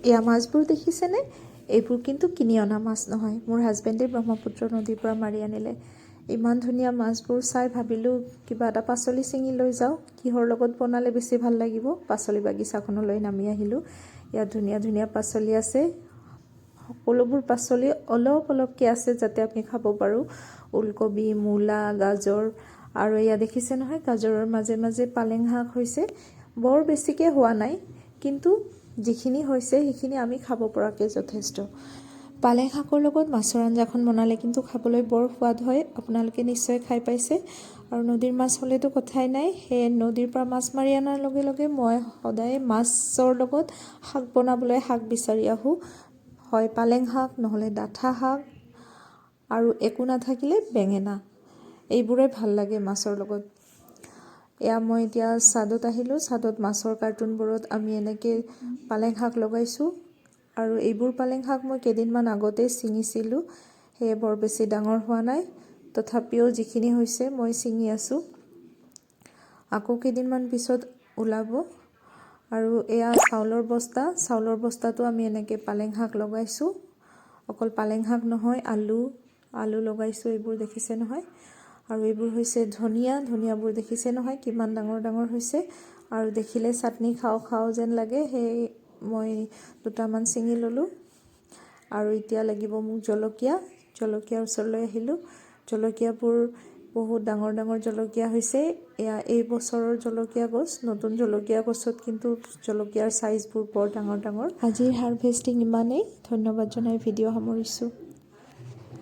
এয়া মাছবোৰ দেখিছেনে? এইবোৰ কিন্তু কিনি অনা মাছ নহয়, মোৰ হাজবেণ্ডে ব্ৰহ্মপুত্ৰ নদীৰ পৰা মাৰি আনিলে। ইমান ধুনীয়া মাছবোৰ চাই ভাবিলোঁ কিবা এটা পাচলি ছিঙি লৈ যাওঁ, কিহৰ লগত বনালে বেছি ভাল লাগিব। পাচলি বাগিচাখনলৈ নামি আহিলোঁ। ইয়াত ধুনীয়া ধুনীয়া পাচলি আছে, সকলোবোৰ পাচলি অলপ অলপকৈ আছে যাতে আমি খাব পাৰোঁ। ওলকবি, মূলা, গাজৰ, আৰু এয়া দেখিছে নহয়, গাজৰৰ মাজে মাজে পালেং শাক হৈছে। বৰ বেছিকৈ হোৱা নাই, কিন্তু যিখিনি হৈছে সেইখিনি আমি খাব পৰাকৈ যথেষ্ট। পালেং শাকৰ লগত মাছৰ আঞ্জাখন বনালে কিন্তু খাবলৈ বৰ সোৱাদ হয়, আপোনালোকে নিশ্চয় খাই পাইছে। আৰু নদীৰ মাছ হ'লেতো কথাই নাই, সেই নদীৰ পৰা মাছ মাৰি অনাৰ লগে লগে মই সদায় মাছৰ লগত শাক বনাবলৈ শাক বিচাৰি আহোঁ। হয় পালেং শাক, নহ'লে ডাঠা শাক, আৰু একো নাথাকিলে বেঙেনা। এইবোৰে ভাল লাগে মাছৰ লগত। এয়া মই এতিয়া ছাদত আহিলোঁ, ছাদত মাছৰ কাৰ্টুনবোৰত আমি এনেকৈ পালেং শাক লগাইছোঁ। আৰু এইবোৰ পালেং শাক মই কেইদিনমান আগতেই ছিঙিছিলোঁ, সেয়ে বৰ বেছি ডাঙৰ হোৱা নাই, তথাপিও যিখিনি হৈছে মই ছিঙি আছোঁ। আকৌ কেইদিনমান পিছত ওলাব। আৰু এয়া চাউলৰ বস্তা, চাউলৰ বস্তাটো আমি এনেকৈ পালেং শাক লগাইছোঁ। অকল পালেং শাক নহয়, আলু লগাইছোঁ, এইবোৰ দেখিছে নহয়। আৰু এইবোৰ হৈছে ধনিয়া, ধনিয়াবোৰ দেখিছে নহয় কিমান ডাঙৰ ডাঙৰ হৈছে। আৰু দেখিলে চাটনি খাওঁ খাওঁ যেন লাগে, সেই মই দুটামান ছিঙি ল'লোঁ। আৰু এতিয়া লাগিব মোক জলকীয়াৰ ওচৰলৈ আহিলোঁ। জলকীয়াবোৰ বহুত ডাঙৰ ডাঙৰ জলকীয়া হৈছে। এয়া এই বছৰৰ জলকীয়া গছ, নতুন জলকীয়া গছত কিন্তু জলকীয়াৰ চাইজবোৰ বৰ ডাঙৰ ডাঙৰ। আজিৰ হাৰভেষ্টিং ইমানেই, ধন্যবাদ জনাই ভিডিঅ' সামৰিছোঁ।